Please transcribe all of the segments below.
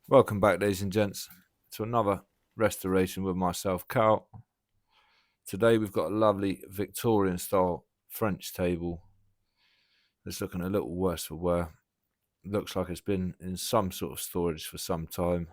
Welcome back, ladies and gents, to another restoration with myself, Carl. Today we've got a lovely Victorian style French table. It's looking a little worse for wear. Looks like it's been in some sort of storage for some time.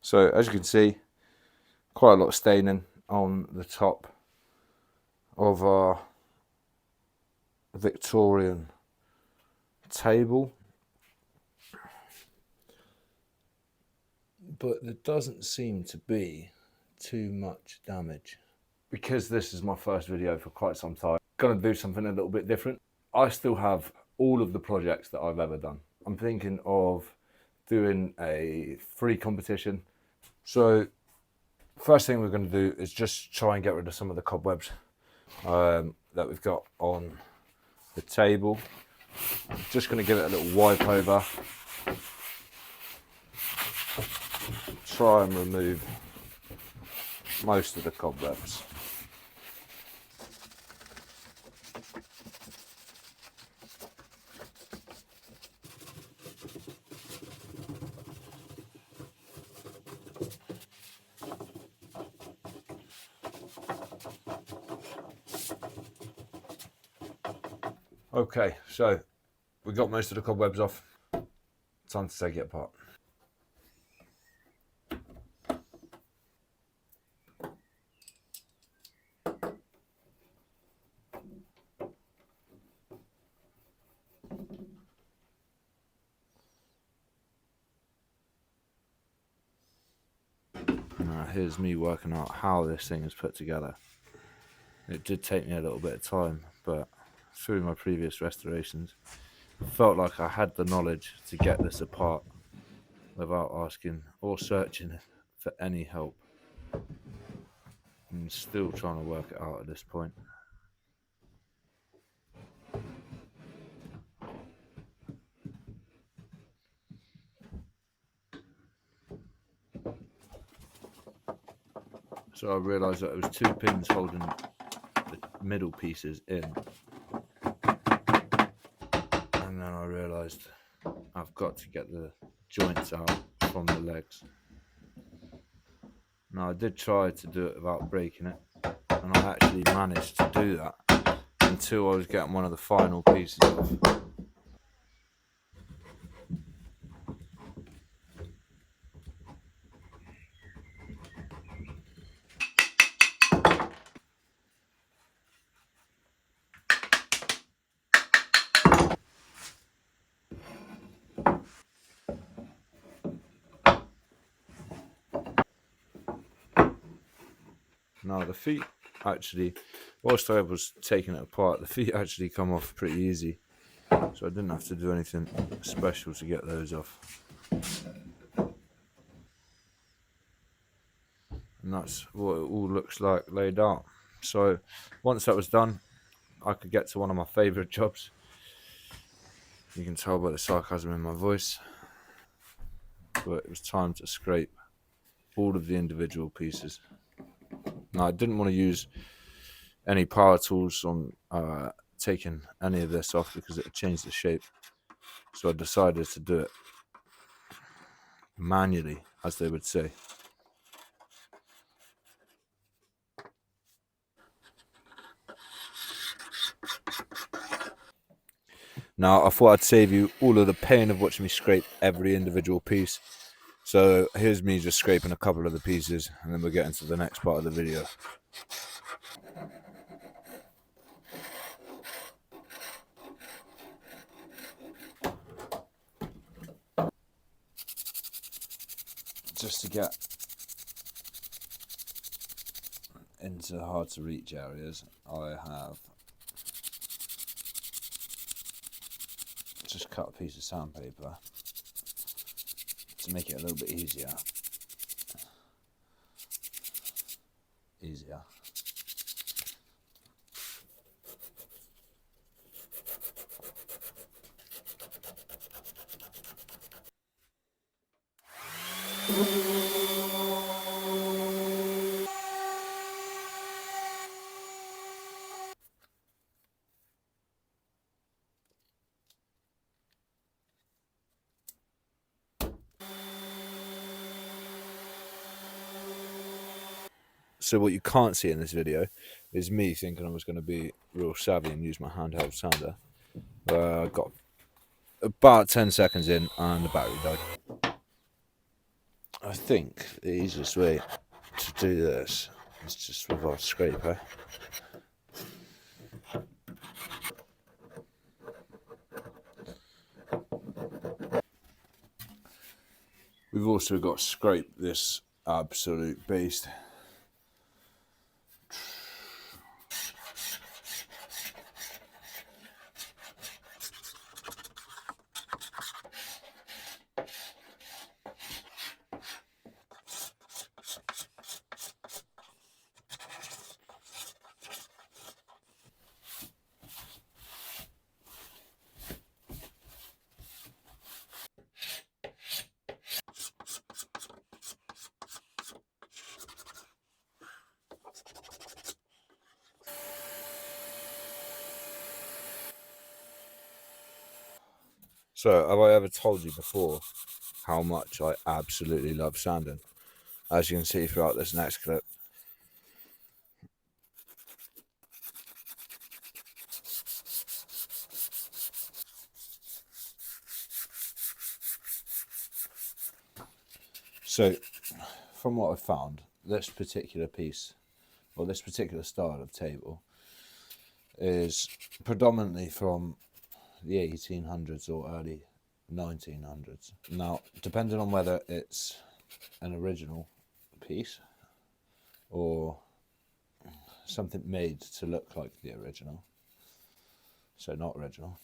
So as you can see, quite a lot of staining on the top of our Victorian table. But there doesn't seem to be too much damage. Because this is my first video for quite some time, I'm gonna do something a little bit different. I still have all of the projects that I've ever done. I'm thinking of doing a free competition. So first thing we're going to do is just try and get rid of some of the cobwebs that we've got on the table. I'm just going to give it a little wipe over. Try and remove most of the cobwebs. Okay, so we got most of the cobwebs off. Time to take it apart. Now here's me working out how this thing is put together. It did take me a little bit of time, but through my previous restorations, I felt like I had the knowledge to get this apart without asking or searching for any help. I'm still trying to work it out at this point. So I realised that it was two pins holding the middle pieces in. And then I realised I've got to get the joints out from the legs. Now I did try to do it without breaking it, and I actually managed to do that until I was getting one of the final pieces off. Now the feet actually, whilst I was taking it apart, the feet actually come off pretty easy, so I didn't have to do anything special to get those off. And that's what it all looks like laid out. So once that was done, I could get to one of my favourite jobs. You can tell by the sarcasm in my voice, but it was time to scrape all of the individual pieces. Now I didn't want to use any power tools on taking any of this off because it would change the shape, so I decided to do it manually, as they would say. Now I thought I'd save you all of the pain of watching me scrape every individual piece, so here's me just scraping a couple of the pieces, and then we'll get into the next part of the video. Just to get into hard to reach areas, I have just cut a piece of sandpaper to make it a little bit easier. So what you can't see in this video is me thinking I was going to be real savvy and use my handheld sander. I got about 10 seconds in and the battery died. I think the easiest way to do this is just with our scraper. We've also got to scrape this absolute beast. So, have I ever told you before how much I absolutely love sanding? As you can see throughout this next clip. So, from what I've found, this particular piece, or this particular style of table, is predominantly from the 1800s or early 1900s. Now, depending on whether it's an original piece or something made to look like the original, so not original,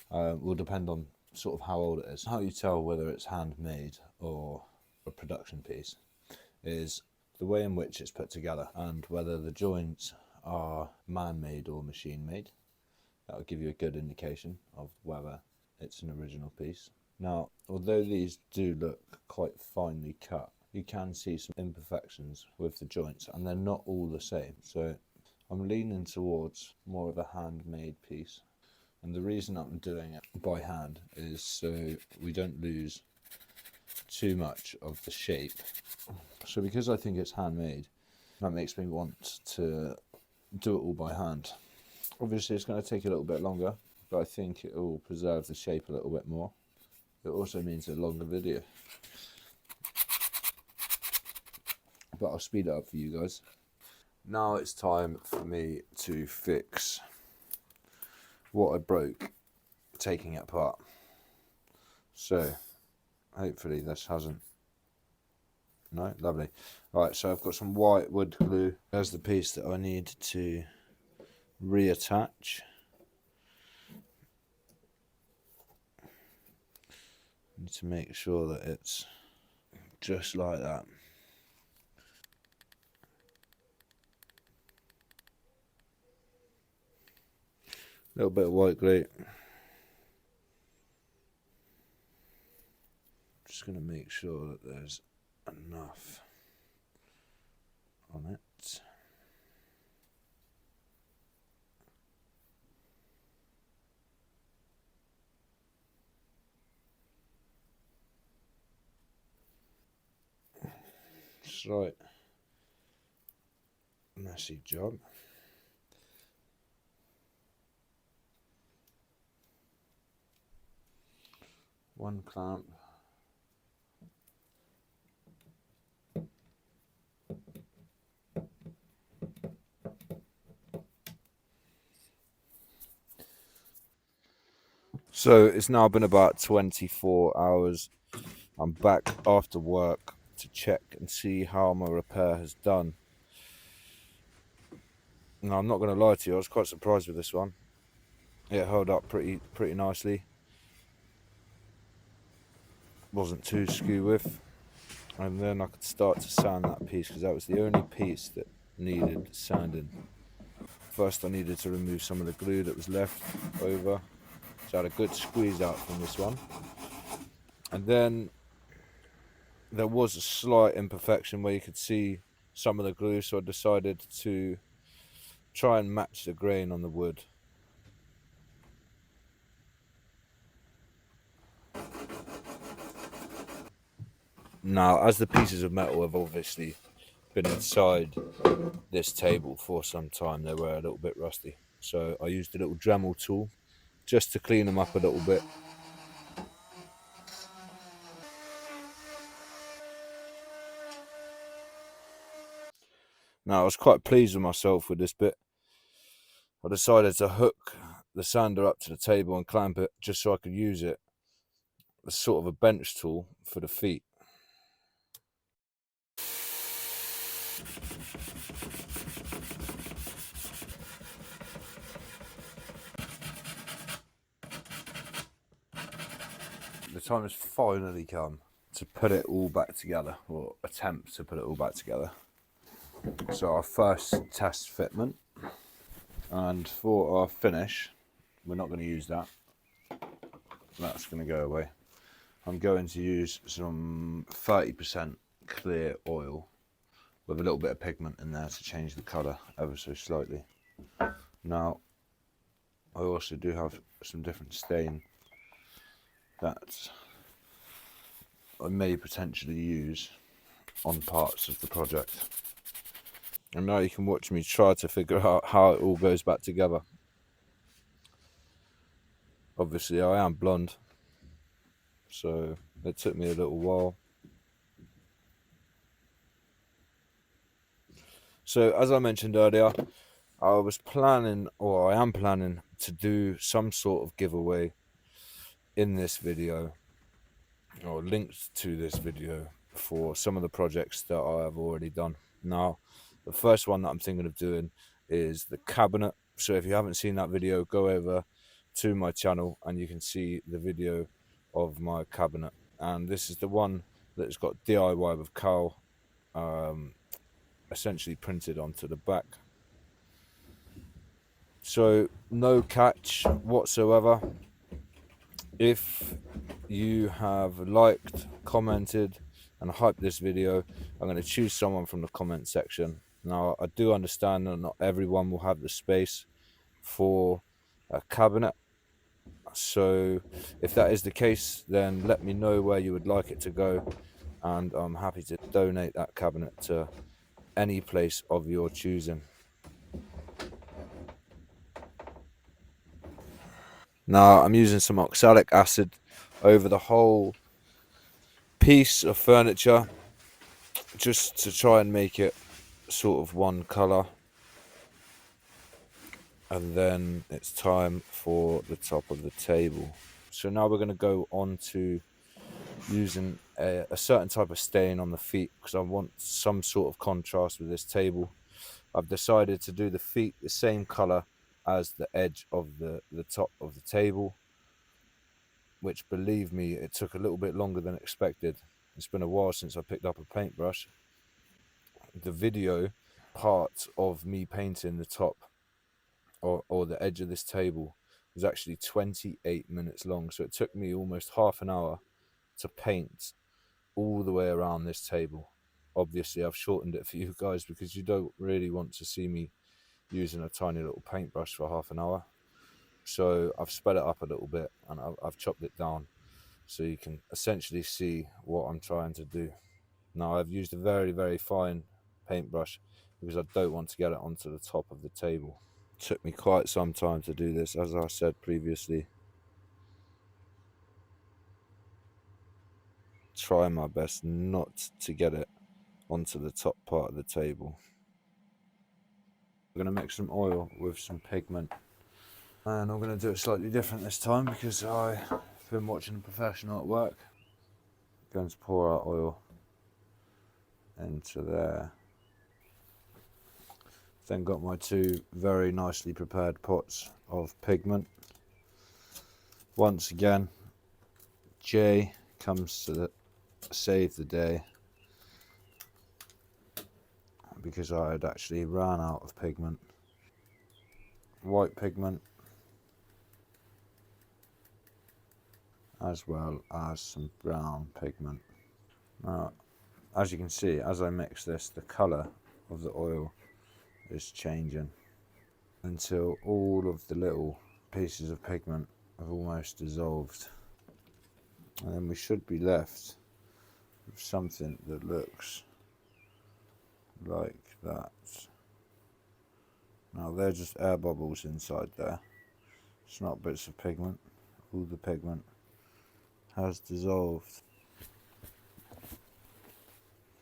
will depend on sort of how old it is. How you tell whether it's handmade or a production piece is the way in which it's put together and whether the joints are man-made or machine-made. That will give you a good indication of whether it's an original piece. Now, although these do look quite finely cut, you can see some imperfections with the joints and they're not all the same. So I'm leaning towards more of a handmade piece. And the reason I'm doing it by hand is so we don't lose too much of the shape. So because I think it's handmade, that makes me want to do it all by hand. Obviously it's going to take a little bit longer, but I think it will preserve the shape a little bit more. It also means a longer video, but I'll speed it up for you guys. Now it's time for me to fix what I broke taking it apart. So hopefully this hasn't. No, lovely. Right, so I've got some white wood glue. There's the piece that I need to reattach. Need to make sure that it's just like that. A little bit of white glue. Just going to make sure that there's enough on it. Slight messy job. One clamp. So it's now been about 24 hours. I'm back after work to check and see how my repair has done. Now I'm not going to lie to you, I was quite surprised with this one. It held up pretty nicely. Wasn't too skew with. And then I could start to sand that piece because that was the only piece that needed sanding. First I needed to remove some of the glue that was left over. So I had a good squeeze out from this one. And then there was a slight imperfection where you could see some of the glue, so I decided to try and match the grain on the wood. Now, as the pieces of metal have obviously been inside this table for some time. They were a little bit rusty, so I used a little Dremel tool just to clean them up a little bit. Now I was quite pleased with myself with this bit. I decided to hook the sander up to the table and clamp it just so I could use it as sort of a bench tool for the feet. The time has finally come to put it all back together, or attempt to put it all back together. So our first test fitment, and for our finish, we're not going to use that. That's going to go away. I'm going to use some 30% clear oil with a little bit of pigment in there to change the colour ever so slightly. Now, I also do have some different stain that I may potentially use on parts of the project. And now you can watch me try to figure out how it all goes back together. Obviously I am blonde, so it took me a little while. So as I mentioned earlier, I was planning, or I am planning, to do some sort of giveaway in this video, or linked to this video, for some of the projects that I have already done. Now, the first one that I'm thinking of doing is the cabinet. So if you haven't seen that video, go over to my channel and you can see the video of my cabinet. And this is the one that's got DIY with cowl essentially printed onto the back. So no catch whatsoever. If you have liked, commented and hyped this video, I'm going to choose someone from the comment section. Now I do understand that not everyone will have the space for a cabinet, so if that is the case, then let me know where you would like it to go, and I'm happy to donate that cabinet to any place of your choosing. Now I'm using some oxalic acid over the whole piece of furniture just to try and make it sort of one colour. And then it's time for the top of the table. So now we're going to go on to using a certain type of stain on the feet, because I want some sort of contrast with this table. I've decided to do the feet the same colour as the edge of the top of the table, which, believe me, it took a little bit longer than expected. It's been a while since I picked up a paintbrush. The video part of me painting the top or the edge of this table was actually 28 minutes long, so it took me almost half an hour to paint all the way around this table. Obviously I've shortened it for you guys because you don't really want to see me using a tiny little paintbrush for half an hour, so I've sped it up a little bit and I've chopped it down so you can essentially see what I'm trying to do. Now I've used a very, very fine paintbrush because I don't want to get it onto the top of the table. It took me quite some time to do this, as I said previously. Try my best not to get it onto the top part of the table. I'm going to mix some oil with some pigment, and I'm going to do it slightly different this time because I've been watching a professional at work. I'm going to pour our oil into there. Then got my two very nicely prepared pots of pigment. Once again, Jay comes to save the day because I had actually ran out of pigment. White pigment, as well as some brown pigment. Now, as you can see, as I mix this, the colour of the oil is changing until all of the little pieces of pigment have almost dissolved, and then we should be left with something that looks like that. Now they're just air bubbles inside there. It's not bits of pigment. All the pigment has dissolved.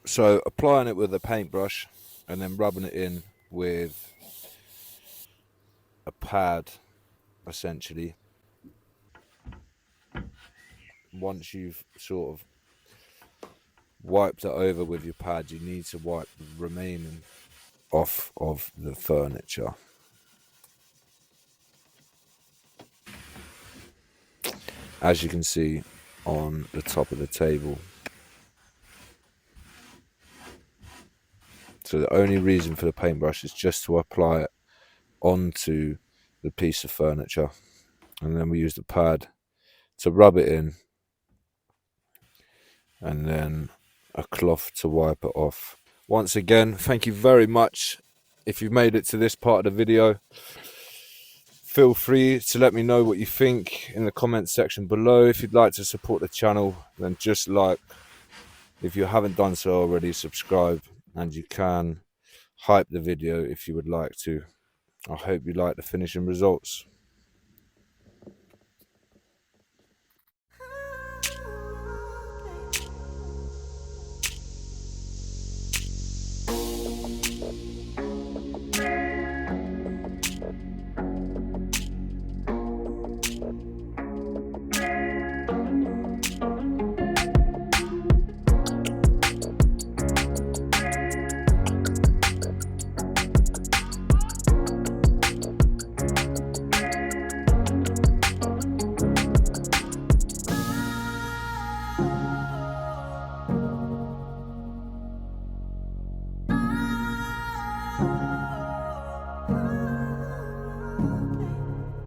So applying it with a paintbrush and then rubbing it in with a pad, essentially. Once you've sort of wiped it over with your pad, you need to wipe the remaining off of the furniture. As you can see on the top of the table. So the only reason for the paintbrush is just to apply it onto the piece of furniture, and then we use the pad to rub it in, and then a cloth to wipe it off. Once again, thank you very much. If you've made it to this part of the video, feel free to let me know what you think in the comments section below. If you'd like to support the channel, then just like, if you haven't done so already, subscribe, and you can hype the video if you would like to. I hope you like the finishing results.